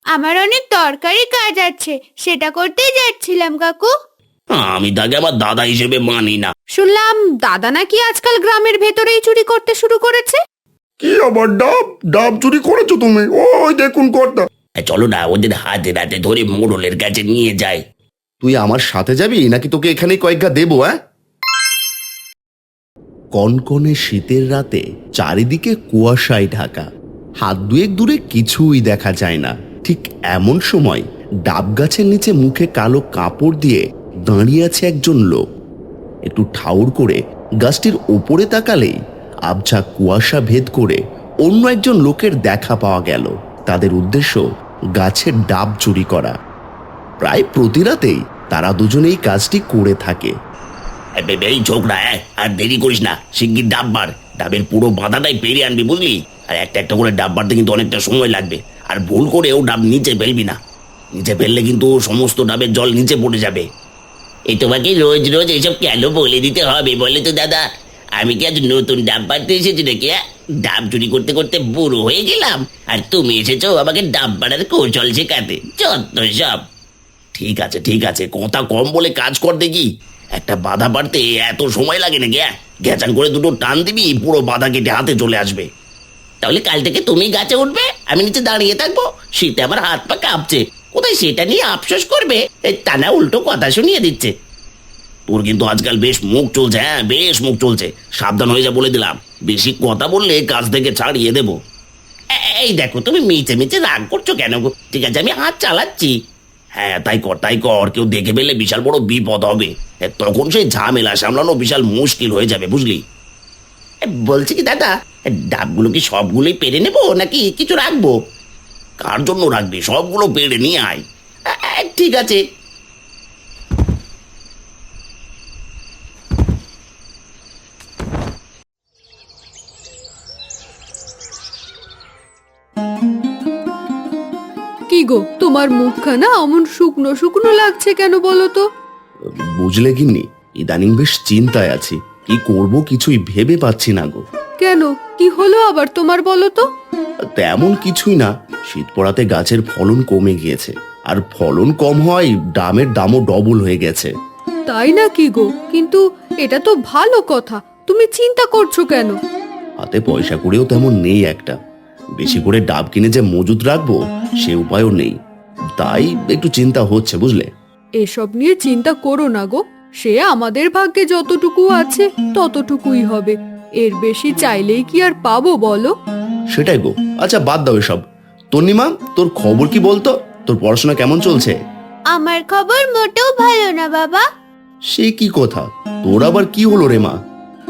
আমার অনেক দরকারি কাজ আছে, সেটা করতেই যাচ্ছিলাম কাকু। আমি তাকে আমার দাদা হিসেবে মানি না। শুনলাম দাদা নাকি আজকাল গ্রামের ভেতরেই চুরি করতে শুরু করেছে। কি আবার ডাব ডাব চুরি করেছো তুমি? ওই দেখুন কর্তা। চলো না, ওদের হাতে হাতে ধরে মোড়লের কাছে নিয়ে যাই। তুই আমার সাথে যাবি নাকি তোকে এখানে কয়েকটা দেবো? কনকনে শীতের রাতে চারিদিকে কুয়াশায় ঢাকা, হাত দুয়েক দূরে কিছুই দেখা যায় না। ঠিক এমন সময় ডাব গাছের নিচে মুখে কালো কাপড় দিয়ে দাঁড়িয়ে আছে একজন লোক। একটু ঠাউর করে গাছটির ওপরে তাকালেই আবছা কুয়াশা ভেদ করে অন্য একজন লোকের দেখা পাওয়া গেল। তাদের উদ্দেশ্য গাছের ডাব চুরি করা। প্রায় প্রতি রাতেই তারা দুজনেই কাজটি করে থাকে। এই ছোকরা, আর দেরি করিস না, শিগগির ডাব বার। ডাবের পুরো বাঁধাটাই পেরিয়ে আনবি, বুঝলি? আর একটা একটা করে ডাব বাড়তে কিন্তু অনেকটা সময় লাগবে। আর ভুল করেও ডাব নিচে ফেলবি না, নিচে ফেললে কিন্তু সমস্ত ডাবের জল নিচে পড়ে যাবে। এই তোমাকে রোজ রোজ এইসব কেন বলে দিতে হবে বলে তো দাদা? আমি কি আজ নতুন ডাব পাড়তে এসেছি নাকি? ডাব চুরি করতে করতে বুড়ো হয়ে গেলাম, আর তুমি এসেছো আমাকে ডাব পাড়ার কৌশল শেখাতে। যত সব। ঠিক আছে ঠিক আছে, কথা কম বলে কাজ কর দেখি। একটা বাধা পাড়তে এত সময় লাগে নাকি? গ্যাচান করে দুটো টান দিবি, পুরো বাধা কেটে হাতে চলে আসবে। তাহলে কাল থেকে তুমি গাছে উঠবে, আমি নিচে দাঁড়িয়ে থাকবো। শীতে আমার হাত পা কাঁপছে, কোথায় সেটা নিয়ে আফসোস করবে, তা না উল্টো কথা শুনিয়ে দিচ্ছে। তোর কিন্তু আজকাল বেশ মুখ চলছে, বেশ মুখ চলছে। সাবধান হয়ে যা বলে দিলাম, বেশি কথা বললে কাজ থেকে ছাড়িয়ে দেবো। এই দেখো, তুমি মিচে মিচে রাগ করছো কেন গো? ঠিক আছে, আমি হাত চালাচ্ছি। হ্যাঁ, তাই কর তাই কর, কেউ দেখে ফেললে বিশাল বড় বিপদ হবে। তখন সেই ঝামেলা সামলানো বিশাল মুশকিল হয়ে যাবে, বুঝলি? বলছি কি দাদা, ডাবগুলো কি সবগুলোই পেরে নেবো নাকি কিছু রাখবো? কার জন্য রাখবি? সবগুলো পেরে নিয়ে আয়। ঠিক আছে। কি গো, তোমার মুখখানা অমন শুকনো শুকনো লাগছে কেন বলো তো? বুঝলে গিন্নি, ইদানিং বেশ চিন্তায় আছি। কি করব কিছুই ভেবে পাচ্ছি না গো। কেন, কি হলো আবার তোমার বলো তো? তেমন কিছুই না, শীত পড়াতে গাছের ফলন কমে গিয়েছে, আর ফলন কম হয় ডামের দামও ডবল হয়ে গেছে। তাই নাকি গো? কিন্তু এটা তো ভালো কথা, তুমি চিন্তা করছো কেন? হাতে পয়সা করেও তেমন নেই একটা। বেশি করে ডাব কিনে যে মজুত রাখবো সে উপায়ও নেই। তাই একটু চিন্তা হচ্ছে, বুঝলে? এসব নিয়ে চিন্তা করো না গো, সে আমাদের ভাগ্যে যতটুকু আছে ততটুকুই হবে। এর বেশি চাইলেই কি আর পাবো বলো? সেটাই গো। আচ্ছা বাদ দাও এসব। তন্নিমা, তোর খবর কি বলতো? তোর পড়াশোনা কেমন চলছে? আমার খবর মোটেও ভালো না বাবা। সে কি কথা? তোর আবার কি হলো রে মা?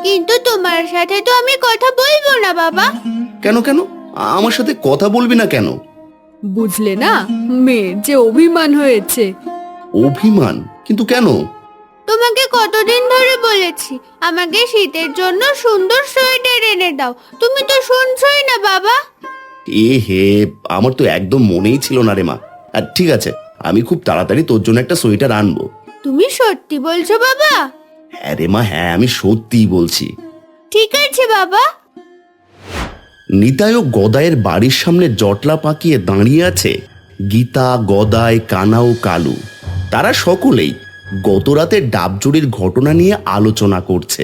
কিন্তু তোমার সাথে তো আমি কথা বলবো না বাবা। কেন কেন? আমার সাথে কথা বলবি না কেন? বুঝলে না, মেয়ের যে অভিমান হয়েছে। অভিমান? কিন্তু কেন? তোমাকে কতদিন ধরে বলেছি আমাকে শীতের জন্য সুন্দর সোয়েটার এনে দাও, তুমি তো শুনছই না বাবা। এ হে, আমার তো একদম মনেই ছিল না রে মা। আর ঠিক আছে, আমি খুব তাড়াতাড়ি তোর জন্য একটা সোয়েটার আনবো। তুমি সত্যি বলছো বাবা? হ্যাঁ রে মা, হ্যাঁ আমি সত্যিই বলছি। ঠিক আছে বাবা। নিতাই ও গদায়ের বাড়ির সামনে জটলা পাকিয়ে দাঁড়িয়ে আছে গীতা, গদাই, কানা ও কালু। তারা সকলেই গত রাতে ডাব চুরির ঘটনা নিয়ে আলোচনা করছে।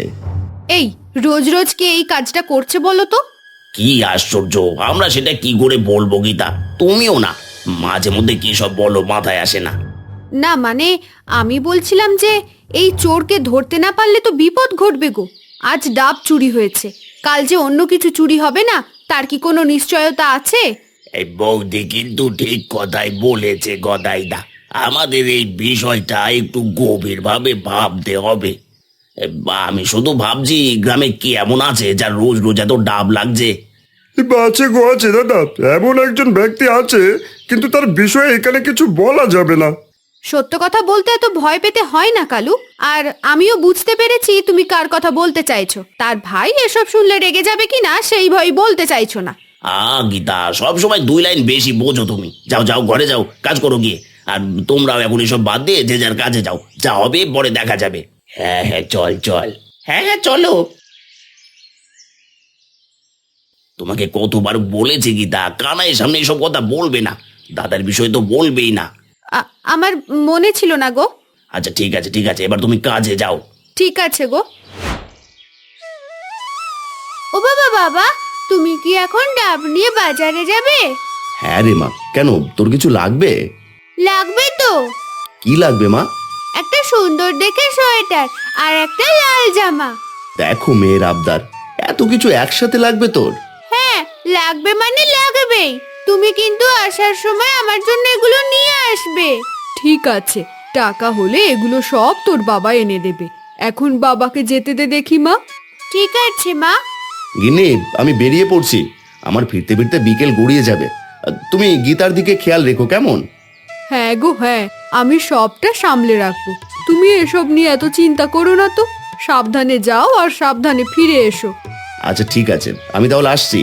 এই রোজ রোজ কে এই কাজটা করছে বলো তো? কি আশ্চর্য, আমরা সেটা কি করে বলবো গীতা? তুমিও না, মাঝে মধ্যে কি সব বলো, মাথায় আসে না। না মানে, আমি বলছিলাম যে এই চোরকে ধরতে না পারলে তো বিপদ ঘটবে গো। আজ ডাব চুরি হয়েছে, কাল যে অন্য কিছু চুরি হবে না তার কি কোনো নিশ্চয়তা আছে? এই বৌদি কিন্তু ঠিক কথাই বলেছে গদাইদা। আমাদের এই বিষয়টা একটু গভীরভাবে ভাবতে হবে। আমি শুধু ভাবছি, গ্রামে কি এমন আছে যার রোজ রোজ এত ডাব লাগছে? আছে গো, আছে দাদা। এমন একজন ব্যক্তি আছে, কিন্তু তার বিষয়ে এখানে কিছু বলা যাবে না। সত্য কথা বলতে এত ভয় পেতে হয় না কালু। আর আমিও বুঝতে পেরেছি তুমি কার কথা বলতে চাইছো। তার ভাই এসব শুনলে রেগে যাবে কিনা সেই ভয় বলতে চাইছো না। গীতা, সব সময় দুই লাইন বেশি বোঝো তুমি। যাও যাও, ঘরে যাও, কাজ করো গিয়ে। আর তোমরাও এখন এসব বাদ দিয়ে যে যার কাজে যাও, যা হবে পরে দেখা যাবে। হ্যাঁ হ্যাঁ, চল চল। হ্যাঁ হ্যাঁ, চলো। তোমাকে কতবার বলেছি গীতা, কানাইয়ের সামনে এসব কথা বলবে না। দাদার বিষয় তো বলবেই না। আমার মনে ছিল না গো। আচ্ছা ঠিক আছে ঠিক আছে, এবার তুমি কাজে যাও। ঠিক আছে গো। ও বাবা, বাবা তুমি কি এখন ডাব নিয়ে বাজারে যাবে? হ্যাঁ রে মা, কেন তোর কিছু লাগবে? লাগবে তো। কি লাগবে মা? একটা সুন্দর দেখে সোয়েটার আর একটা লাল জামা। দেখো মেয়ের আবদার, এত কিছু একসাথে লাগবে তোর? হ্যাঁ লাগবে মানে লাগবেই। তুমি কিন্তু আসার সময় আমার জন্য এগুলো নিয়ে আসবে। ঠিক আছে, টাকা হলে এগুলো সব তোর বাবা এনে দেবে। এখন বাবাকে যেতে দে দেখি মা। ঠিক আছে মা। গিন্নি, আমি বেরিয়ে পড়ছি, আমার ফিরতে ফিরতে বিকেল গড়িয়ে যাবে। তুমি গীতার দিকে খেয়াল রেখো কেমন? হ্যাঁ গো হ্যাঁ, আমি সবটা সামলে রাখবো। তুমি এসব নিয়ে এত চিন্তা করো না তো। সাবধানে যাও আর সাবধানে ফিরে এসো। আচ্ছা ঠিক আছে, আমি তাহলে আসছি।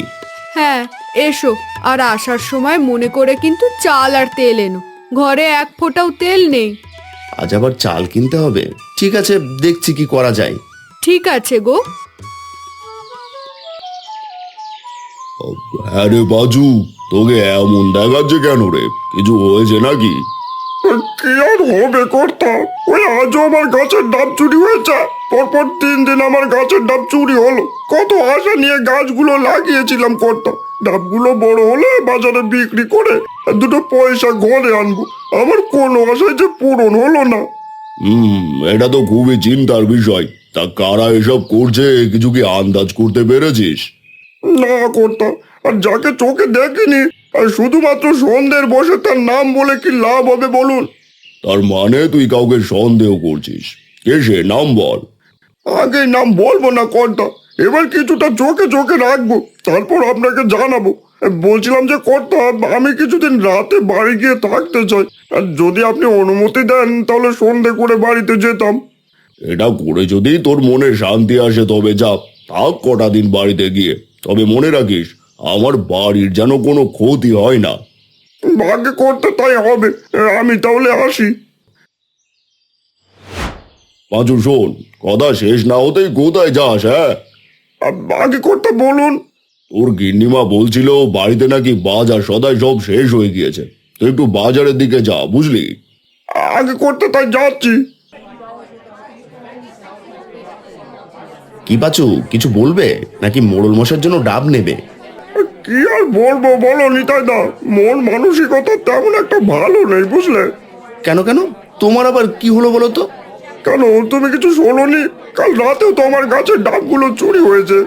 হ্যাঁ এসো, আর আসার সময় মনে করে কিন্তু চাল আর তেল এনো। ঘরে এক ফোঁটাও তেল নেই। আজ আবার চাল কিনতে হবে। ঠিক আছে, দেখছি কি করা যায়। ঠিক আছে গো। হ্যাঁ রে বাজু, তোকে এমন দেখাচ্ছে কেন রে? কিছু হয়েছে নাকি? কি আর হবে কর্তা, ওই আজও আমার গাছের ডাব চুরি হয়েছে। পরপর 3 দিন আমার গাছের ডাব চুরি হলো। কত আশা নিয়ে গাছগুলো লাগিয়েছিলাম কর্তা। ডাবগুলো বড় হলে বাজারে বিক্রি করে 2 পয়সা ঘরে আনবো। আমার কোনো আশায় যে পূরণ হলো না। এটা তো খুবই চিন্তার বিষয়। তা কারা এসব করছে, কিছু কি আন্দাজ করতে পেরেছিস? না কর্তা, আর যাকে চোখে দেখিনি আর শুধুমাত্র সন্ধ্যের বসে তার নাম বলে কি লাভ হবে বলুন? তার মানে তুই কাউকে সন্দেহ করছিস? কে সে, নাম বল। আগে নাম বলবো না কর্তা, এবার কিছুটা চোখে চোখে রাখবো, তারপর আপনাকে জানাবো। বলছিলাম যে কর্তা, আমি কিছুদিন রাতে বাড়ি গিয়ে থাকতে চাই। আর যদি আপনি অনুমতি দেন তাহলে সন্ধে করে বাড়িতে যেতাম। এটা করে যদি তোর মনে শান্তি আসে তবে যা, থাক কটা দিন বাড়িতে গিয়ে। তবে মনে রাখিস, আমার বাড়ির যেন কোনো ক্ষতি হয় না। ভাগ্যে করতে তাই হবে, আমি তাহলে আসি। পাঁচু শোন, কথা শেষ না হতেই কোথায় যাস? হ্যাঁ, আগে করতে বলুন। তোর গিন্নিমা বলছিল বাড়িতে নাকি বাজার সদাই সব শেষ হয়ে গিয়েছে। তুই একটু বাজারের দিকে যা, বুঝলি? আগে করতে তাই যাচ্ছি। কি পাচু, কিছু বলবে নাকি মোড়ল মশার জন্য ডাব নেবে? কি আর বলবো বলো নিতাই দা, মন মানসিকতা তেমন একটা ভালো নেই বুঝলে। কেন কেন, তোমার আবার কি হলো বলো তো? কেন, তুমি কিছু শোনোনি? কাল রাতেও তো আমার গাছের ডাবগুলো চুরি হয়েছে।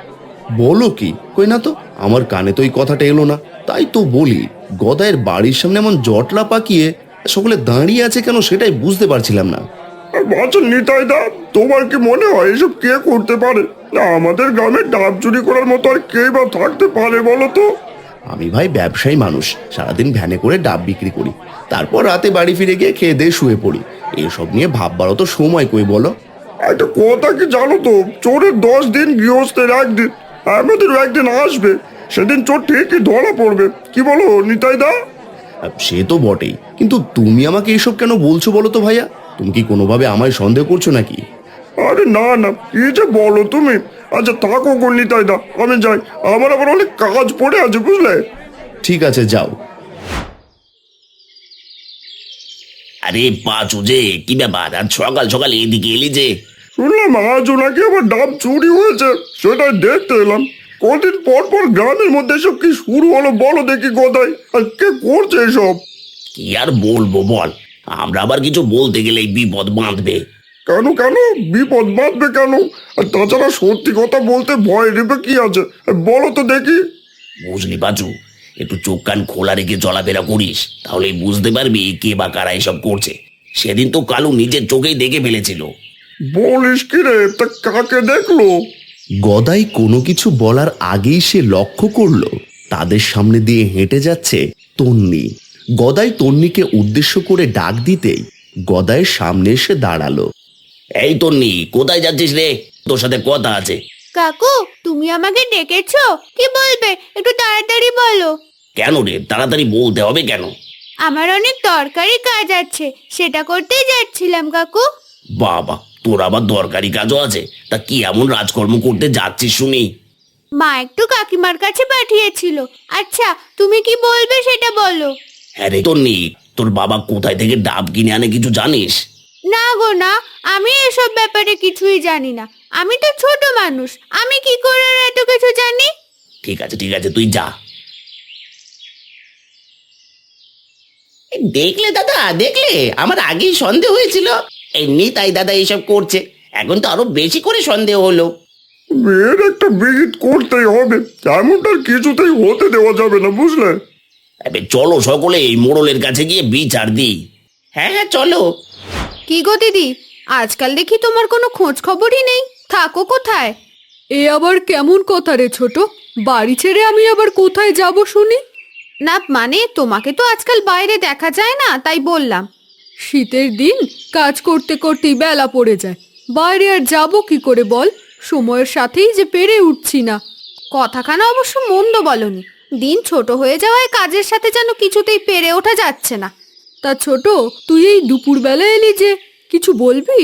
বলো কি? কই না তো, আমার কানে তো এই কথাটা এলো না। তাই তো বলি, গদায়ের বাড়ির সামনে এমন জটলা পাকিয়ে সকলে দাঁড়িয়ে আছে কেন, সেটাই বুঝতে পারছিলাম না। আচ্ছা নিতাই দা, তোমার কি মনে হয় এসব কে করতে পারে? না আমাদের গ্রামে ডাব চুরি করার মতো আর কে বা থাকতে পারে বলো তো? আমি ভাই ব্যবসায়ী মানুষ, সারাদিন ভ্যানে করে ডাব বিক্রি করি, তারপর রাতে বাড়ি ফিরে গিয়ে খেয়ে দিয়ে শুয়ে পড়ি। এসব নিয়ে ভাববারও তো সময় কই বলো? একটা কথা কি জানো তো, চোরের 10 দিন গৃহস্থের 1 দিন। আমাদেরও একদিন আসবে, সেদিন চোর ঠিকই ধরা পড়বে। কি বলো নিতাই দা? সে তো বটেই, কিন্তু তুমি আমাকে এসব কেন বলছো বলো তো ভাইয়া? তুমি কি কোনোভাবে আমায় সন্দেহ করছো নাকি? আরে না না, কি যে বলো তুমি। আচ্ছা থাকো গো নিতাই দা, আমি যাই, আমার আবার অনেক কাজ পড়ে আছে বুঝলে। ঠিক আছে, যাও। আরে পাঁচু যে, কি ব্যাপার আজ সকাল সকাল এদিকে এলি যে? শুনলাম আজও নাকি আবার ডাব চুরি হয়েছে, সেটাই দেখতে এলাম। কদিন পর পর গ্রামের মধ্যে এসব কি শুরু হলো বলো দেখি কোথায়, আর কে করছে এসব? কি আর বলবো বল, আমরা আবার কিছু বলতে গেলেই বিপদ বাঁধবে। কেন কেন বিপদ বাঁধবে কেন? আর তাছাড়া সত্যি কথা বলতে ভয় নেবে কি আছে, বলো তো দেখি। বুঝলি পাঁচু, একটু চোখ কান খোলা রেখে চলাফেরা করিস, তাহলেই বুঝতে পারবি কে বা কারা এসব করছে। সেদিন তো কালু নিজের চোখেই দেখে ফেলেছিল। বলিস কি রে, তা কাকে দেখলো? গদাই কোনো কিছু বলার আগেই সে লক্ষ্য করলো তাদের সামনে দিয়ে হেঁটে যাচ্ছে তন্নি। গদাই তন্নিকে উদ্দেশ্য করে ডাক দিতেই গদাইয়ের সামনে এসে দাঁড়ালো। এই তন্নি, কোথায় যাচ্ছিস রে? তোর সাথে কথা আছে। কাকু তুমি আমাকে ডেকেছো? কি বলবে, একটু তাড়াতাড়ি বলো। কেন রে, তাড়াতাড়ি বলতে হবে কেন? আমার অনেক দরকারি কাজ আছে, সেটা করতেই যাচ্ছিলাম কাকু। বাবা, তোর আবার দরকারি কাজও আছে? তা কি এমন রাজকর্ম করতে যাচ্ছিস শুনি? মা একটু কাকিমার কাছে পাঠিয়েছিল। আচ্ছা তুমি কি বলবে সেটা বলো। হ্যাঁ রে তন্নি, তোর বাবা কোথায় থেকে ডাব কিনে আনে কিছু জানিস? না গো না, আমি এসব ব্যাপারে কিছুই জানি না। আমি তো ছোট মানুষ, আমি কি করে আর এত কিছু জানি? ঠিক আছে ঠিক আছে, তুই যা। দেখলে দাদা, দেখলে আমার আগেই সন্দেহ হয়েছিল এমনি তাই দাদা এইসব করছে, এখন তো আরো বেশি করে সন্দেহ হলো। মেয়ের একটা বিহিত করতেই হবে, এমনটা আর কিছুতেই হতে দেওয়া যাবে না, বুঝলে? এবার চলো সকলে এই মোড়লের কাছে গিয়ে বিচার দিই। হ্যাঁ হ্যাঁ চলো। কি গো দিদি, আজকাল দেখি তোমার কোনো খোঁজ খবরই নেই, থাকো কোথায়? এ আবার কেমন কথা রে ছোট, বাড়ি ছেড়ে আমি আবার কোথায় যাব শুনি? না মানে তোমাকে তো আজকাল বাইরে দেখা যায় না, তাই বললাম। শীতের দিন কাজ করতে করতেই বেলা পড়ে যায়, বাইরে আর যাব কি করে বল? সময়ের সাথেই যে পেরে উঠছি না। কথাখানা অবশ্য মন্দ বলনি, দিন ছোট হয়ে যাওয়ায় কাজের সাথে যেন কিছুতেই পেরে ওঠা যাচ্ছে না। তা ছোট, তুই এই দুপুরবেলা এলি যে, কিছু বলবি?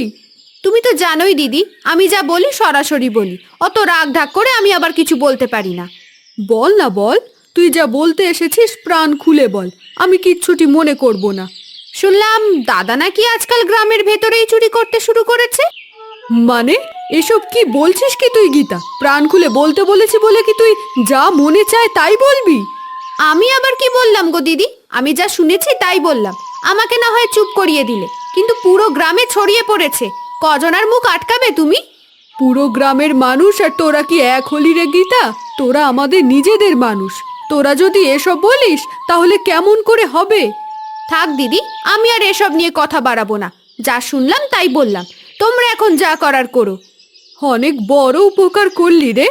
তুমি তো জানোই দিদি, আমি যা বলি সরাসরি বলি, অত রাগ ঢাক করে আমি আবার কিছু বলতে পারি না। বল না বল, তুই যা বলতে এসেছিস প্রাণ খুলে বল, আমি কিচ্ছুটি মনে করব না। শুনলাম দাদা নাকি আজকাল গ্রামের ভেতরেই চুরি করতে শুরু করেছে। মানে এসব কি বলছিস কি তুই গীতা? প্রাণ খুলে বলতে বলেছি বলে কি তুই যা মনে চায় তাই বলবি? আমি আবার কি বললাম গো দিদি, আমি যা শুনেছি তাই বললাম। আমাকে না হয় চুপ করিয়ে দিলে, কিন্তু পুরো গ্রামে ছড়িয়ে পড়েছে, কজনার মুখ আটকাবে তুমি? পুরো গ্রামের মানুষ আর তোরা কি এক হলি রে গীতা? তোরা আমাদের নিজেদের মানুষ, তোরা যদি এসব বলিস তাহলে কেমন করে হবে? থাক দিদি, আমি আর এসব নিয়ে কথা বাড়াবো না, যা শুনলাম তাই বললাম, তোমরা এখন যা করার করো। অনেক বড় উপকার করলি রে।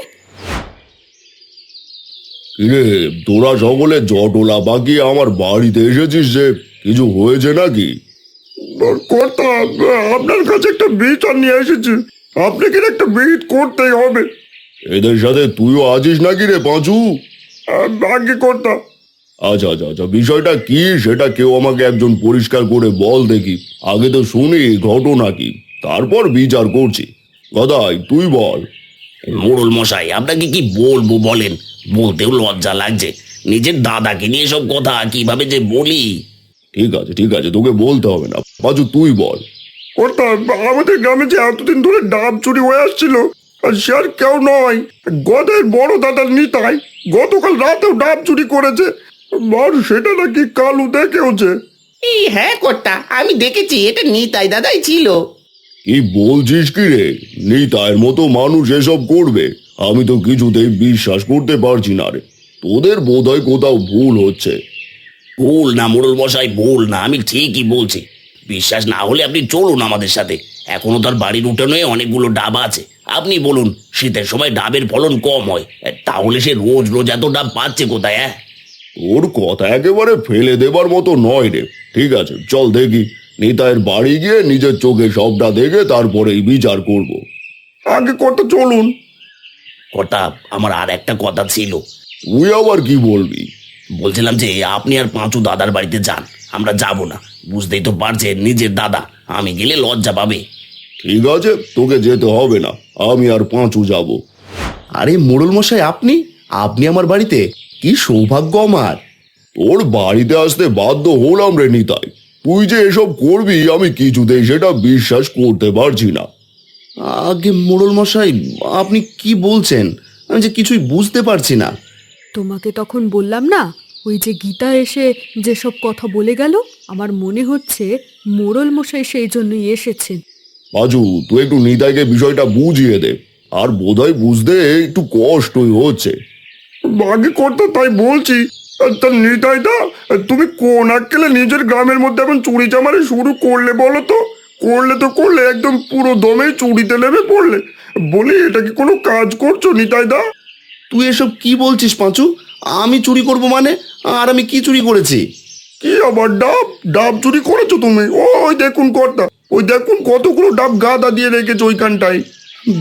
কিরে, তোরা সকলে জটলা বাকি আমার বাড়িতে এসেছিস যে, কিছু হয়েছে নাকি? কর্তা, আপনার কাছে একটা বিচার নিয়ে এসেছি, আপনাকে একটা বিহিত করতেই হবে। এদের সাথে তুইও আছিস নাকি রে পাঁচু? আগে কর্তা, আচ্ছা আচ্ছা আচ্ছা, বিষয়টা কি সেটা কেউ আমাকে একজন পরিষ্কার করে বল দেখি। আগে তো শুনি ঘটনা কি, তারপর বিচার করছি। গদাই তুই বল। মোড়ল মশাই, আপনাকে কি বলবো বলেন, বলতেও লজ্জা লাগছে। নিজের দাদাকে নিয়ে সব কথা কিভাবে যে বলি। ঠিক আছে ঠিক আছে, তোকে বলতে হবে না, পাঁচু তুই বল। কর্তা, আমাদের গ্রামে যে এতদিন ধরে ডাব চুরি হয়ে আসছিল, আর সে আর কেউ নয়, গদের বড় দাদার নিতাই গতকাল রাতেও ডাব চুরি করেছে। আর সেটা নাকি কালু দেখেওছে। এই হ্যাঁ কর্তা, আমি দেখেছি, এটা নিতাই দাদাই ছিল। কি বলছিস কি রে? নিতাইয়ের মতো মানুষ এসব করবে? আমি তো কিছুতেই বিশ্বাস করতে পারছি না রে। তোদের বোধহয় কোথাও ভুল হচ্ছে। ভুল না মোড়ল মশাই, ভুল না, আমি ঠিকই বলছি। বিশ্বাস না হলে আপনি চলুন আমাদের সাথে, এখনো তার বাড়ির উঠোনে অনেকগুলো ডাব আছে। আপনি বলুন, শীতের সময় ডাবের ফলন কম হয়, তাহলে সে রোজ রোজ এত ডাব পাচ্ছে কোথায়? হ্যাঁ, তোর কথা একেবারে ফেলে দেবার মতো নয় রে। ঠিক আছে, চল দেখি। নিতাইয়ের বাড়ি গিয়ে নিজের চোখে সবটা দেখে তারপরেই বিচার করব। আগে কর্তা চলুন। কর্তা, আমার আর একটা কথা ছিল। তুই আবার কি বলবি? বলছিলাম যে আপনি আর পাঁচু দাদার বাড়িতে যান, আমরা যাব না। বুঝতেই তো পারছেন, নিজের দাদা, আমি গেলে লজ্জা পাবে। ঠিক আছে, তোকে যেতে হবে না, আমি আর পাঁচু যাব। আরে মোড়ল মশাই, আপনি আপনি আমার বাড়িতে, কি সৌভাগ্য আমার। তোর বাড়িতে আসতে বাধ্য হলাম রে নিতাই। তুই যে এসব করবি আমি কিছুতেই সেটা বিশ্বাস করতে পারছি না। আগে মোড়ল মশাই, আপনি কি বলছেন? আমি যে কিছুই বুঝতে পারছি না। তোমাকে তখন বললাম না, ওই যে গীতা এসে যেসব কথা বলে গেল, আমার মনে হচ্ছে মোড়ল মশাই সেই জন্যই এসেছেন। পাঁচু, তুই একটু নিতাইকে বিষয়টা বুঝিয়ে দে। আর বোধহয় বুঝতে একটু কষ্টই হচ্ছে। আগে কর্তা তাই বলছি। তা নিতাই দা, তুমি কোন আক্কেলে নিজের গ্রামের মধ্যে এখন চুরি চামারি শুরু করলে বলো তো? করলে একদম পুরো দমে চুরিতে নেমে পড়লে। বলি, এটা কি কোনো কাজ করছো নিতাই দা? তুই এসব কি বলছিস পাঁচু? আমি চুরি করব মানে? আর আমি কি চুরি করেছি? কি আবার ডাব ডাব চুরি করেছো তুমি? ওই দেখুন কর্তা, ওই দেখুন কতগুলো ডাব গাদা দিয়ে রেখেছো ওইখানটায়।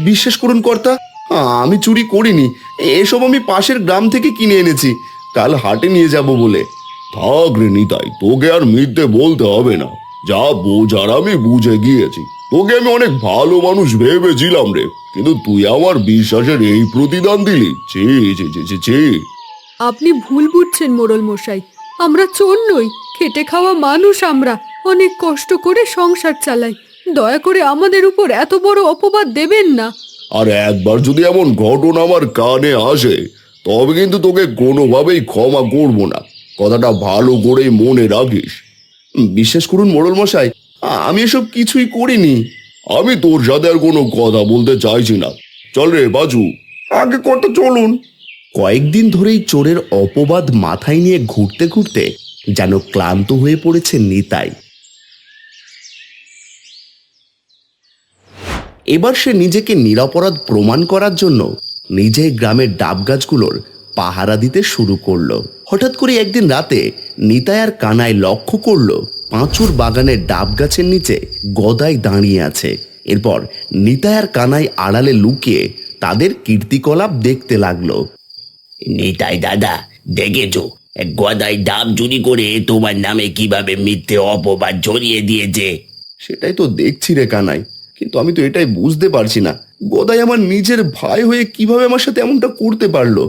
বিশ্বাস করুন কর্তা, আমি চুরি করিনি। এসব আমি পাশের গ্রাম থেকে কিনে এনেছি, কাল হাটে নিয়ে যাব বলে। থাক রে নিতাই, তোকে আর মিথ্যে বলতে হবে না। যা বোঝার আমি বুঝে গিয়েছি। তোকে আমি অনেক ভালো মানুষ ভেবেছিলাম রে, কিন্তু তুই আমার বিশ্বাসের এই প্রতিদান দিলি। ছি ছি ছি ছি ছি। আপনি ভুল বুঝছেন মোড়ল মশাই, আমরা চোর নই, খেটে খাওয়া মানুষ আমরা, অনেক কষ্ট করে সংসার চালাই। দয়া করে আমাদের উপর এত বড় অপবাদ দেবেন না। আর একবার যদি এমন ঘটনা আমার কানে আসে তবে কিন্তু তোকে কোনোভাবেই ক্ষমা করব না, কথাটা ভালো করেই মনে রাখিস। বিশ্বাস করুন মোড়ল মশাই, আমি এসব কিছুই করিনি। আমি তোর সাথে আর কোনো কথা বলতে চাইছি না। চল রে বাজু। আগে কর্তা চলুন। কয়েকদিন ধরেই চোরের অপবাদ মাথায় নিয়ে ঘুরতে ঘুরতে যেন ক্লান্ত হয়ে পড়েছে নিতাই। এবার সে নিজেকে নিরপরাধ প্রমাণ করার জন্য নিজেই গ্রামের ডাব গাছগুলোর পাহারা দিতে শুরু করলো। হঠাৎ করে একদিন রাতে নিতাই আর কানাই লক্ষ্য করলো পাঁচুর বাগানের ডাব গাছের নিচে গদাই দাঁড়িয়ে আছে। এরপর নিতাই আর কানাই আড়ালে লুকিয়ে তাদের কীর্তিকলাপ দেখতে লাগলো। নিতাই দাদা, দেখেছো গদাই ডাব চুরি করে তোমার নামে কিভাবে মিথ্যে অপবাদ জড়িয়ে দিয়েছে? সেটাই তো দেখছি রে কানাই, কিন্তু আমি তো এটাই বুঝতে পারছি না গদাই আমার নিজের ভাই হয়ে কিভাবে আমার সাথে এমনটা করতে পারলো।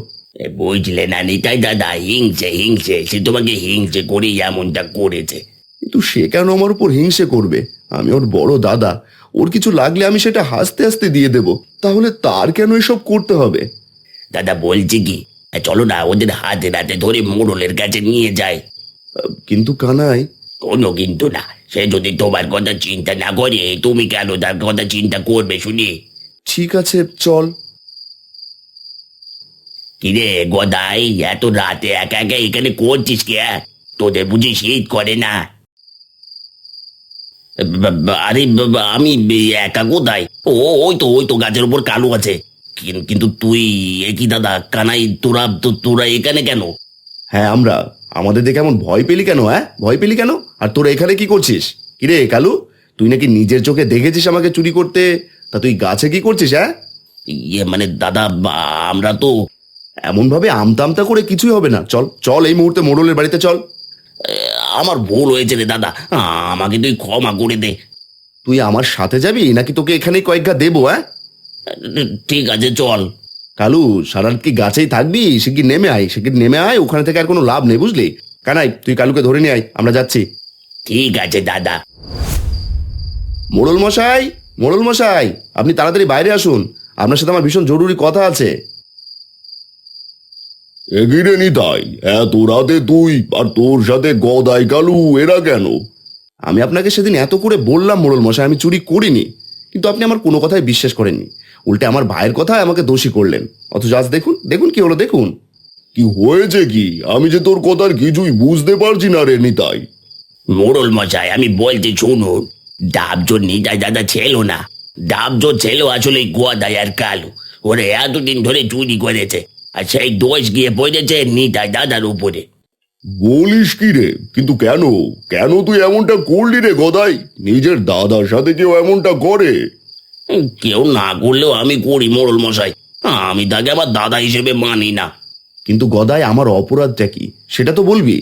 বুঝলে না নিতাই দাদা, হিংসে হিংসে সে তোমাকে হিংসে করে এমনটা করেছে। কিন্তু সে কেন আমার উপর হিংসে করবে? আমি ওর বড় দাদা, ওর কিছু লাগলে আমি সেটা হাসতে হাসতে দিয়ে দেব, তাহলে তার কেন এসব করতে হবে? দাদা বলছি কি, চলো না ওদের হাতে নাতে ধরে মোড়লের কাছে নিয়ে যায়। কিন্তু কানাই, কোনো কিন্তু না, সে যদি তোমার কথা চিন্তা না করে তুমি কেন তার কথা চিন্তা করবে শুনি? ঠিক আছে চল। কিরে গদাই, এত রাতে একা একা এখানে করছিস কে? তোদের বুঝি শীত করে না? আরে আমি একা কোথায়? ওই তো গাছের উপর কালু আছে। কিন্তু তুই একই দাদা কানাই, তোরা এখানে কেন? হ্যাঁ আমাদের দেখে এমন ভয় পেলি কেন? ভয় পেলি কেন? আর তোরা এখানে কি করছিস? কিরে কালু, তুই নাকি নিজের চোখে দেখেছিস আমাকে চুরি করতে, তা তুই গাছে কি করছিস? মানে দাদা, আমরা তো এমন ভাবে আমতা আমতা করে কিছুই হবে না। চল চল এই মুহূর্তে মোড়লের বাড়িতে চল। আমার ভুল হয়েছে রে দাদা, আমাকে তুই ক্ষমা করে দে। তুই আমার সাথে যাবি নাকি তোকে এখানেই কয়েক ঘা দেবো? ঠিক আছে চল। কালু, সারা রাত কি গাছেই থাকবি? শিগগির নেমে আয়, ওখানে থেকে আর কোনো লাভ নেই, বুঝলি? কানাই, তুই কালুকে ধরে নিয়ে আয়, আমরা যাচ্ছি। ঠিক আছে দাদা। মোড়ল মশাই, আপনি তাড়াতাড়ি বাইরে আসুন, আপনার সাথে আমার ভীষণ জরুরি কথা আছে। এগিয়ে নিতাই, এত রাতে তুই আর তোর সাথে গদাই কালু এরা কেন? আমি আপনাকে সেদিন এত করে বললাম মোড়ল মশাই আমি চুরি করিনি, কিন্তু আপনি আমার কোনো কথাই বিশ্বাস করেননি। উল্টে আমার ভাইয়ের কথা আমাকে দোষী করলেন। অথচ আজ দেখুন কি হলো, দেখুন। কি হয়েছে কি? আমি যে তোর কথার কিছুই বুঝতে পারছি না রে নিতাই। মোড়ল মশাই, আমি বলতে শুনুন, ডাবজোর নিতাই দাদা ছিল না, ডাবজোর ছিল আসলে গদাই আর কালু। ওরা এতদিন ধরে চুরি করেছে, আর সেই দোষ গিয়ে পড়েছে নিতাই দাদার উপরে। বলিস কি রে? কিন্তু কেন তুই এমনটা করলি রে গদাই? নিজের দাদার সাথে কেউ এমনটা করে? কেউ না করলেও আমি করি মোড়ল মশাই, আমি তাকে আমার দাদা হিসেবে মানি না। কিন্তু গদাই, আমার অপরাধটা কি সেটা তো বলবি।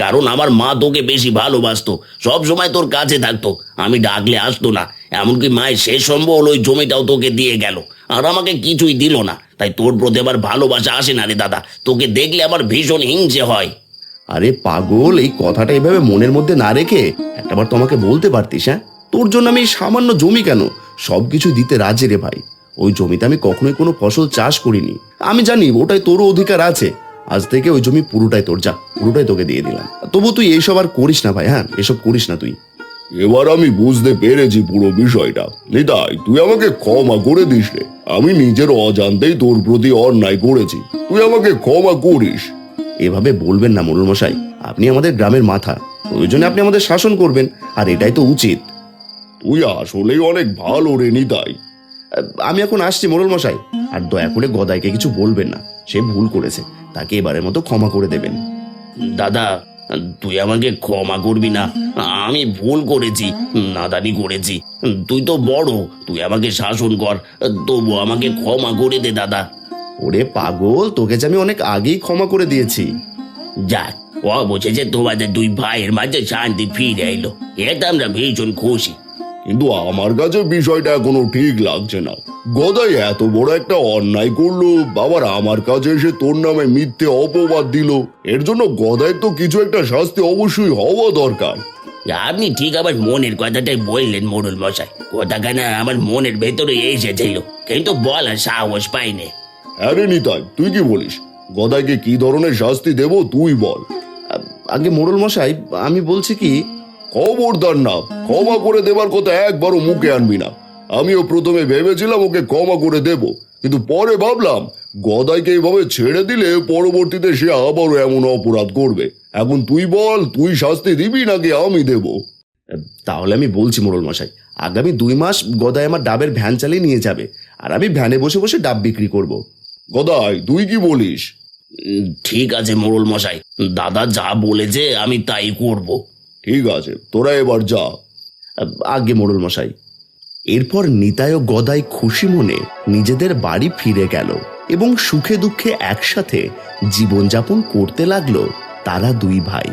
কারণ আমার মা তোকে বেশি ভালোবাসতো, সব সময় তোর কাছে থাকতো, আমি ডাকলে আসতো না। এমনকি মায়ের শেষ সম্বল ওই জমিটাও তোকে দিয়ে গেল, আর আমাকে কিছুই দিল না। তাই তোর প্রতি আমার ভালোবাসা আসে না রে দাদা, তোকে দেখলে আমার ভীষণ হিংসে হয়। আরে পাগল, এই কথাটা এভাবে মনের মধ্যে না রেখে একটাবার তো আমাকে বলতে পারতিস। তোর জন্য আমি সামান্য জমি কেন, সবকিছু দিতে রাজি রে ভাই। ওই জমিতে আমি কখনোই কোনো ফসল চাষ করিনি, আমি জানি ওটাই তোরও অধিকার আছে। আজ থেকে ওই জমি পুরোটাই তোর, যা, পুরোটাই তোকে দিয়ে দিলাম। তবু তুই এইসব আর করিস না ভাই, এসব করিস না তুই। এবার আমি বুঝতে পেরেছি পুরো বিষয়টা। নিতাই, তুই আমাকে ক্ষমা করে দিস রে। আমি নিজের অজান্তেই তোর প্রতি অন্যায় করেছি, তুই আমাকে ক্ষমা করিস। এভাবে বলবেন না মোড়ল মশাই, আপনি আমাদের গ্রামের মাথা, প্রয়োজনে আপনি আমাদের শাসন করবেন, আর এটাই তো উচিত। তুই আসলেই অনেক ভালো রে নিতাই। আমি এখন আসছি মোড়ল মশাই, আর দয়া করে গদাইকে কিছু বলবেন না, সে ভুল করেছে, তাকে এবারের মতো ক্ষমা করে দেবেন। দাদা, তুই আমাকে ক্ষমা করবি না, আমি ভুল করেছি, নাদানি করেছি। তুই তো বড়, তুই আমাকে শাসন কর, তবু আমাকে ক্ষমা করে দে দাদা। ওরে পাগল, তোকে যে আমি অনেক আগেই ক্ষমা করে দিয়েছি। যাক, অবশেষে তোমাদের দুই ভাইয়ের মাঝে শান্তি ফিরে এলো, এটা আমরা ভীষণ খুশি। কিন্তু আমার কাছে বিষয়টা এখনো ঠিক লাগছে না। গদাই এত বড় একটা অন্যায় করলো, আবার আমার কাছে এসে তোর নামে মিথ্যে অপবাদ দিল। এর জন্য গদাই তো কিছু একটা শাস্তি অবশ্যই হওয়া দরকার। আপনি ঠিক আমার মনের কথাটাই বললেন মোড়ল মশাই। কথাখানা আমার মনের ভেতরে এসেছিল, কিন্তু বলার সাহস পাইনি। আরে নিতাই, তুই কি বলিস? গদাইকে কি ধরনের শাস্তি দেব তুই বল। আগে মোড়ল মশাই, আমি বলছি কি, খবরদার না, ক্ষমা করে দেবার কথা একবারও মুখে আনবি না। আমিও প্রথমে ভেবেছিলাম ওকে ক্ষমা করে দেব, কিন্তু পরে ভাবলাম গদাইকে এইভাবে ছেড়ে দিলে পরবর্তীতে সে আবারও এমন অপরাধ করবে। এখন তুই বল, তুই শাস্তি দিবি নাকি আমি দেব? তাহলে আমি বলছি মোড়ল মশাই, আগামী 2 মাস গদাই আমার ডাবের ভ্যান চালিয়ে নিয়ে যাবে, আর আমি ভ্যানে বসে বসে ডাব বিক্রি করব। গদাই, তুই কি বলিস? ঠিক আছে মোড়ল মশাই, দাদা যা বলেছে আমি তাই করব। ঠিক আছে, তোরা এবার যা। আগে মোড়ল মশাই। এরপর নিতাই ও গদাই খুশি মনে নিজেদের বাড়ি ফিরে গেল এবং সুখে দুঃখে একসাথে জীবনযাপন করতে লাগলো তারা 2 ভাই।